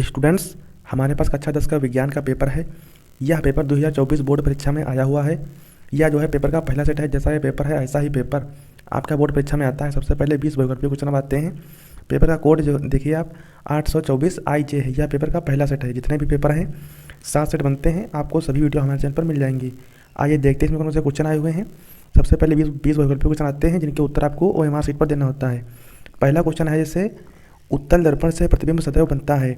Students, हमारे पास कक्षा 10 का विज्ञान का पेपर है। यह पेपर 2024 बोर्ड परीक्षा में आया हुआ है। यह जो है पेपर का पहला सेट है। जैसा ये पेपर है ऐसा ही पेपर आपका बोर्ड परीक्षा में आता है। सबसे पहले 20 वैकल्पिक क्वेश्चन आते हैं। पेपर का कोड जो देखिए आप 824 IJ है। यह पेपर का पहला सेट है। जितने भी पेपर हैं 7 सेट बनते हैं। आपको सभी वीडियो हमारे चैनल पर मिल जाएंगी। आइए देखते हैं इसमें कौन से क्वेश्चन आए हुए हैं। सबसे पहले 20 वैकल्पिक क्वेश्चन आते हैं जिनके उत्तर आपको OMR शीट पर देना होता है। पहला क्वेश्चन है जैसे उत्तल दर्पण से प्रतिबिंब सदैव बनता है।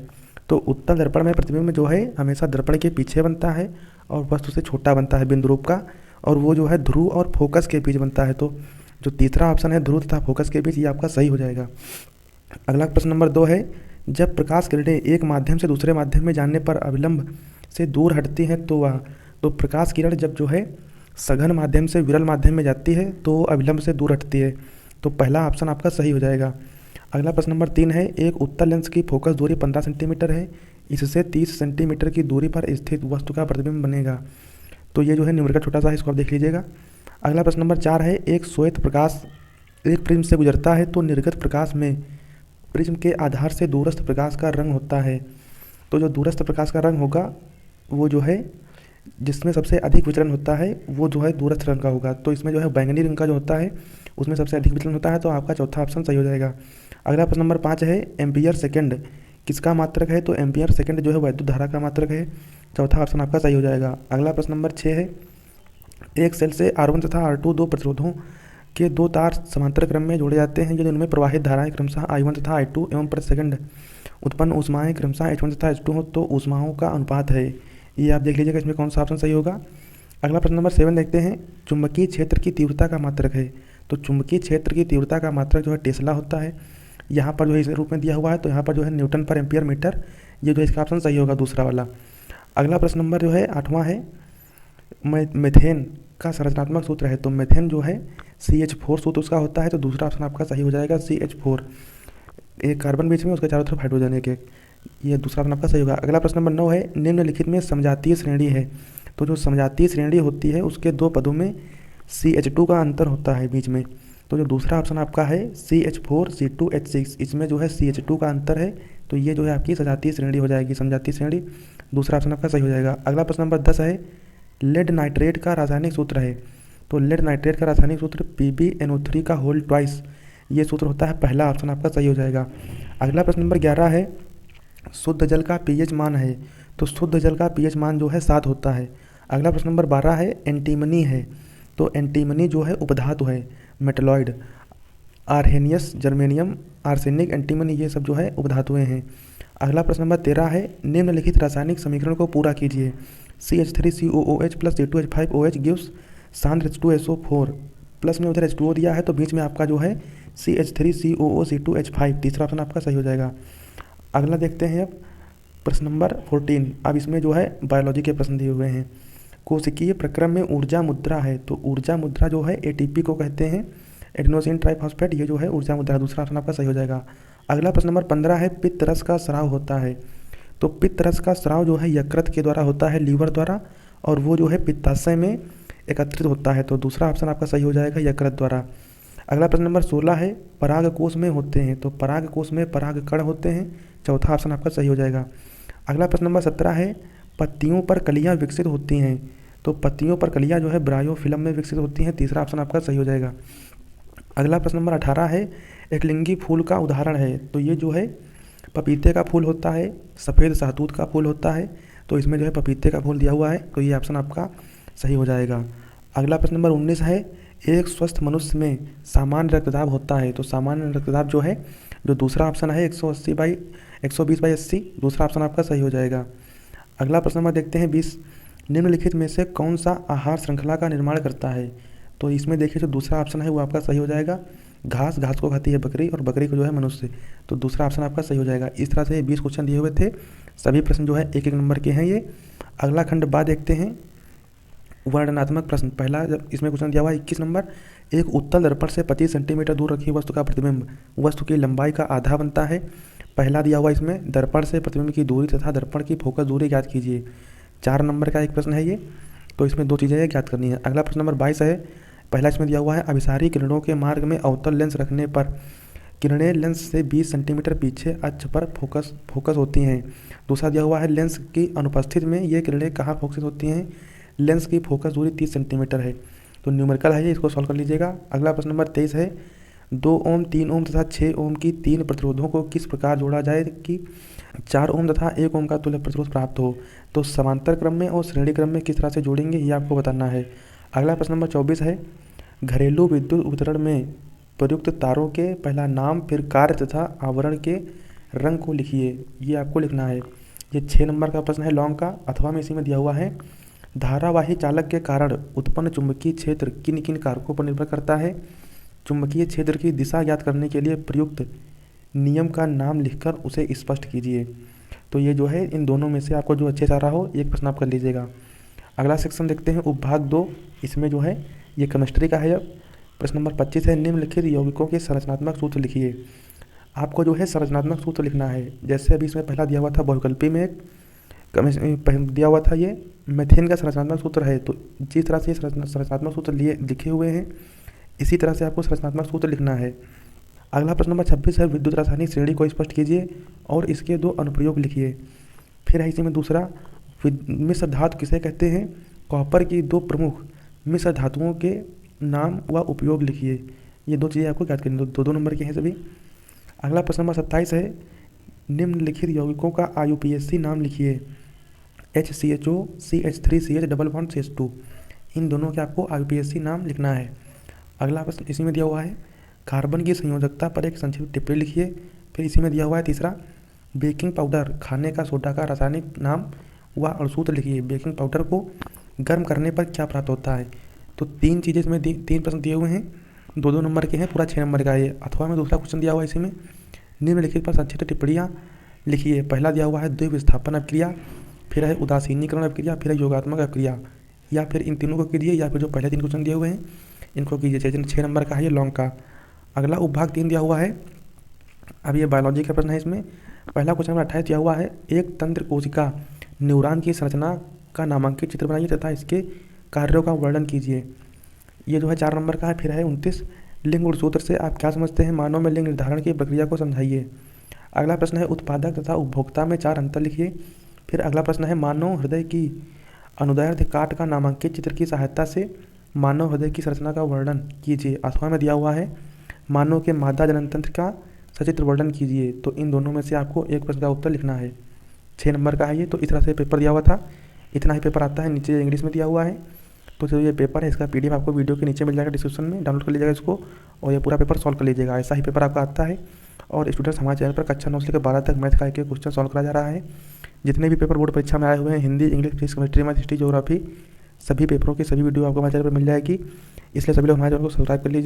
तो उत्तल दर्पण में प्रतिबिंब जो है हमेशा दर्पण के पीछे बनता है और वस्तु से छोटा बनता है बिंदु रूप का, और वो जो है ध्रुव और फोकस के बीच बनता है। तो जो तीसरा ऑप्शन है ध्रुव तथा फोकस के बीच, ये आपका सही हो जाएगा। अगला प्रश्न नंबर 2 है, जब प्रकाश किरणें एक माध्यम से दूसरे माध्यम में जाने पर अविलंब से दूर हटती हैं तो प्रकाश किरण जब जो है सघन माध्यम से विरल माध्यम में जाती है तो अविलंब से दूर हटती है। तो पहला ऑप्शन आपका सही हो जाएगा। अगला प्रश्न नंबर 3 है, एक उत्तल लेंस की फोकस दूरी 15 सेंटीमीटर है। इससे 30 सेंटीमीटर की दूरी पर स्थित वस्तु का प्रतिबिंब बनेगा। तो ये जो है न्यूमेरिकल छोटा सा है, इसको आप देख लीजिएगा। अगला प्रश्न नंबर 4 है, एक श्वेत प्रकाश एक प्रिज्म से गुजरता है तो निर्गत प्रकाश में प्रिज्म के आधार से दूरस्थ प्रकाश का रंग होता है। तो जो दूरस्थ प्रकाश का रंग होगा वो जो है जिसमें सबसे अधिक विचलन होता है वो जो है दूरस्थ रंग का होगा। तो इसमें जो है बैंगनी रंग का जो होता है उसमें सबसे अधिक विचलन होता है। तो आपका चौथा ऑप्शन सही हो जाएगा। अगला प्रश्न नंबर 5 है, एम्पियर सेकंड किसका मात्रक है। तो एम्पियर सेकंड जो है वैद्युत धारा का मात्रक है। चौथा ऑप्शन आपका सही हो जाएगा। अगला प्रश्न नंबर 6 है, एक सेल से R1 तथा R2 दो प्रतिरोधों के दो तार समांतर क्रम में जोड़े जाते हैं। यदि उनमें प्रवाहित धाराएं क्रमशः I1 तथा I2 एवं प्रति सेकंड उत्पन्न ऊष्माएं क्रमशः H1 तथा H2 हो तो ऊष्माओं का अनुपात है। ये आप देख लीजिएगा इसमें कौन सा ऑप्शन सही होगा। अगला प्रश्न नंबर 7 देखते हैं, चुंबकीय क्षेत्र की तीव्रता का मात्रक है। तो चुंबकीय क्षेत्र की तीव्रता का मात्रक जो है टेस्ला होता है। यहाँ पर जो है इस रूप में दिया हुआ है तो यहाँ पर जो है न्यूटन पर एम्पियर मीटर, ये जो इसका ऑप्शन सही होगा दूसरा वाला। अगला प्रश्न नंबर जो है 8वां है, मेथेन का संरचनात्मक सूत्र है। तो मेथेन जो है CH4 सूत्र उसका होता है। तो दूसरा ऑप्शन आपका सही हो जाएगा CH4। एक कार्बन बीच में उसके चारों तरफ हाइड्रोजन एक, ये दूसरा ऑप्शन आपका सही होगा। अगला प्रश्न नंबर 9 है, निम्नलिखित में समजातीय श्रेणी है। तो जो समजातीय श्रेणी होती है उसके दो पदों में CH2 का अंतर होता है बीच में। तो जो दूसरा ऑप्शन आपका है CH4 C2H6, इसमें जो है CH2 का अंतर है। तो ये जो है आपकी सजातीय श्रेणी हो जाएगी, समजातीय श्रेणी। दूसरा ऑप्शन आपका सही हो जाएगा। अगला प्रश्न नंबर 10 है, लेड नाइट्रेट का रासायनिक सूत्र है। तो लेड नाइट्रेट का रासायनिक सूत्र PbNO3 का होल ट्वाइस, ये सूत्र होता है। पहला ऑप्शन आपका सही हो जाएगा। अगला प्रश्न नंबर 11 है, शुद्ध जल का pH मान है। तो शुद्ध जल का pH मान जो है 7 होता है। अगला प्रश्न नंबर 12 है, एंटीमनी है। तो एंटीमनी जो है उपधातु है, metalloid. Arrhenius, germanium, arsenic, antimony, ये सब जो है उपधातुएं हैं। अगला प्रश्न नंबर 13 है, निम्नलिखित रासायनिक समीकरण को पूरा कीजिए। CH3COOH plus C2H5OH gives सांद्र H2SO4 plus में उधर H2O दिया है तो बीच में आपका जो है CH3COO C2H5, तीसरा ऑप्शन आपका सही हो जाएगा। अगला देखते हैं अब प्रश्न नंबर 14। अब इसमें जो है बायोलॉजी के प्रश्न दिए हुए हैं। कोशिकीय प्रक्रम में ऊर्जा मुद्रा है। तो ऊर्जा मुद्रा जो है ATP को कहते हैं, एडेनोसिन ट्राइफॉस्फेट, ये जो है ऊर्जा मुद्रा, दूसरा ऑप्शन आपका सही हो जाएगा। अगला प्रश्न नंबर 15 है, पित्त रस का स्राव होता है। तो पित्त रस का स्राव जो है यकृत के द्वारा होता है, लीवर द्वारा, और वो जो है पित्ताशय में एकत्रित होता है। तो दूसरा ऑप्शन आपका सही हो जाएगा, यकृत द्वारा। अगला प्रश्न नंबर 16 है, पराग कोश में होते हैं। तो पराग कोश में पराग कण होते हैं। चौथा ऑप्शन आपका सही हो जाएगा। अगला प्रश्न नंबर 17 है, पत्तियों पर कलियां विकसित होती हैं। तो पत्तियों पर कलियां जो है ब्रायोफिलम में विकसित होती हैं। तीसरा ऑप्शन आपका सही हो जाएगा। अगला प्रश्न नंबर 18 है, एकलिंगी फूल का उदाहरण है। तो ये जो है पपीते का फूल होता है, सफ़ेद शहतूत का फूल होता है। तो इसमें जो है पपीते का फूल दिया हुआ है तो ये ऑप्शन आपका सही हो जाएगा। अगला प्रश्न नंबर 19 है, एक स्वस्थ मनुष्य में सामान्य रक्तदाब होता है। तो सामान्य रक्तदाब जो है, जो दूसरा ऑप्शन है 120/80, दूसरा ऑप्शन आपका सही हो जाएगा। अगला प्रश्न नंबर देखते हैं 20, निम्नलिखित में से कौन सा आहार श्रृंखला का निर्माण करता है। तो इसमें देखिए जो दूसरा ऑप्शन है वो आपका सही हो जाएगा। घास को खाती है बकरी और बकरी को जो है मनुष्य। तो दूसरा ऑप्शन आपका सही हो जाएगा। इस तरह से 20 क्वेश्चन दिए हुए थे। सभी प्रश्न जो है एक नंबर के हैं ये। अगला खंड बाद देखते हैं वर्णनात्मक प्रश्न। पहला जब इसमें क्वेश्चन दिया हुआ है 21 नंबर, एक उत्तल दर्पण से 25 सेंटीमीटर दूर रखी वस्तु का प्रतिबिंब वस्तु की लंबाई का आधा बनता है। पहला दिया हुआ इसमें दर्पण से प्रतिबिंब की दूरी तथा दर्पण की फोकस दूरी ज्ञात कीजिए। 4 नंबर का एक प्रश्न है ये। तो इसमें 2 चीज़ें ज्ञात करनी है। अगला प्रश्न नंबर 22 है, पहला इसमें दिया हुआ है, अभिसारी किरणों के मार्ग में अवतल लेंस रखने पर किरणें लेंस से 20 सेंटीमीटर पीछे अक्ष पर फोकस होती हैं। दूसरा दिया हुआ है लेंस की अनुपस्थिति में ये किरणें कहाँ फोकस होती हैं, लेंस की फोकस दूरी 30 सेंटीमीटर है। तो न्यूमेरिकल है ये, इसको सॉल्व कर लीजिएगा। अगला प्रश्न नंबर 23 है 2 ओम 3 ओम तथा 6 ओम की 3 प्रतिरोधों को किस प्रकार जोड़ा जाए कि 4 ओम तथा 1 ओम का तुल्य प्रतिरोध प्राप्त हो। तो समांतर क्रम में और श्रेणी क्रम में किस तरह से जोड़ेंगे ये आपको बताना है। अगला प्रश्न नंबर 24 है घरेलू विद्युत वितरण में प्रयुक्त तारों के पहला नाम फिर कार्य तथा आवरण के रंग को लिखिए, ये आपको लिखना है। ये 6 नंबर का प्रश्न है लॉन्ग का। अथवा में इसी में दिया हुआ है धारावाही चालक के कारण उत्पन्न चुंबकीय क्षेत्र किन किन कारकों पर निर्भर करता है। चुंबकीय क्षेत्र की दिशा ज्ञात करने के लिए प्रयुक्त नियम का नाम लिखकर उसे स्पष्ट कीजिए। तो ये जो है इन दोनों में से आपको जो अच्छे से आ रहा हो एक प्रश्न आप कर लीजिएगा। अगला सेक्शन देखते हैं उपभाग 2। इसमें जो है ये केमिस्ट्री का है। प्रश्न नंबर 25 है निम्नलिखित यौगिकों के संरचनात्मक सूत्र लिखिए। आपको जो है संरचनात्मक सूत्र लिखना है। जैसे अभी इसमें पहला दिया हुआ था बहुविकल्पी में एक दिया हुआ था ये मेथेन का संरचनात्मक सूत्र है। तो जिस तरह से संरचनात्मक सूत्र लिए लिखे हुए हैं इसी तरह से आपको संरचनात्मक सूत्र लिखना है। अगला प्रश्न नंबर 26 है विद्युत रासायनिक श्रेणी को स्पष्ट कीजिए और इसके 2 अनुप्रयोग लिखिए। फिर है इसी में दूसरा मिश्र धातु किसे कहते हैं, कॉपर की 2 प्रमुख मिश्र धातुओं के नाम व उपयोग लिखिए। ये 2 चीज़ें आपको याद करनी, 2 2 नंबर के हैं सभी। अगला प्रश्न नंबर 27 है निम्नलिखित यौगिकों का IUPAC नाम लिखिए। HCHO CH3CH double bond CH2 इन दोनों के आपको IUPAC नाम लिखना है। अगला प्रश्न इसी में दिया हुआ है कार्बन की संयोजकता पर एक संक्षिप्त टिप्पणी लिखिए। फिर इसी में दिया हुआ है तीसरा बेकिंग पाउडर खाने का सोडा का रासायनिक नाम व अणुसूत्र लिखिए। बेकिंग पाउडर को गर्म करने पर क्या प्राप्त होता है। तो 3 चीज़ें इसमें 3 प्रश्न दिए हुए हैं, 2 2 नंबर के हैं, पूरा 6 नंबर का है ये। अथवा में दूसरा क्वेश्चन दिया हुआ है इसी में निम्नलिखित पर संक्षिप्त टिप्पणियाँ लिखिए। पहला दिया हुआ है द्विविस्थापन अपक्रिया, फिर है उदासीनीकरण अपक्रिया, फिर है योगात्मक अपक्रिया, या फिर इन तीनों को कीजिए या फिर जो पहले 3 क्वेश्चन दिए हुए हैं इनको कीजिए। 6 नंबर का है ये लॉन्ग का। अगला उपभाग 3 दिया हुआ है। अब ये बायोलॉजी का प्रश्न है। इसमें पहला क्वेश्चन नंबर 28 दिया हुआ है एक तंत्र कोशिका न्यूरॉन की संरचना का नामांकित चित्र बनाइए तथा इसके कार्यों का वर्णन कीजिए। ये जो है 4 नंबर का है। फिर है 29 लिंग गुणसूत्र से आप क्या समझते हैं, मानव में लिंग निर्धारण की प्रक्रिया को समझाइए। अगला प्रश्न है उत्पादक तथा उपभोक्ता में 4 अंतर लिखिए। फिर अगला प्रश्न है मानव हृदय की अनुदैर्ध्य काट का नामांकित चित्र की सहायता से मानव हृदय की संरचना का वर्णन कीजिए। अथवा में दिया हुआ है मानव के मादा जनन तंत्र का सचित्र वर्णन कीजिए। तो इन दोनों में से आपको एक प्रश्न का उत्तर लिखना है। 6 नंबर का है ये। तो इस तरह से पेपर दिया हुआ था, इतना ही पेपर आता है। नीचे इंग्लिश में दिया हुआ है। तो जो ये पेपर है इसका PDF आपको वीडियो के नीचे मिल जाएगा, डिस्क्रिप्शन में डाउनलोड कर लीजिएगा इसको और ये पूरा पेपर सॉल्व कर लीजिएगा। ऐसा ही पेपर आपका आता है। और स्टूडेंट्स हमारे चैनल पर कक्षा 9 से लेकर 12 तक मैथ का एक क्वेश्चन सॉल्व करा जा रहा है। जितने भी पेपर बोर्ड परीक्षा में आए हुए हैं Hindi, English, physics, chemistry, math, history, geography सभी पेपरों की सभी वीडियो आपको हमारे चैनल पर मिल जाएगी। इसलिए सभी लोग हमारे चैनल को सब्सक्राइब कर लीजिए।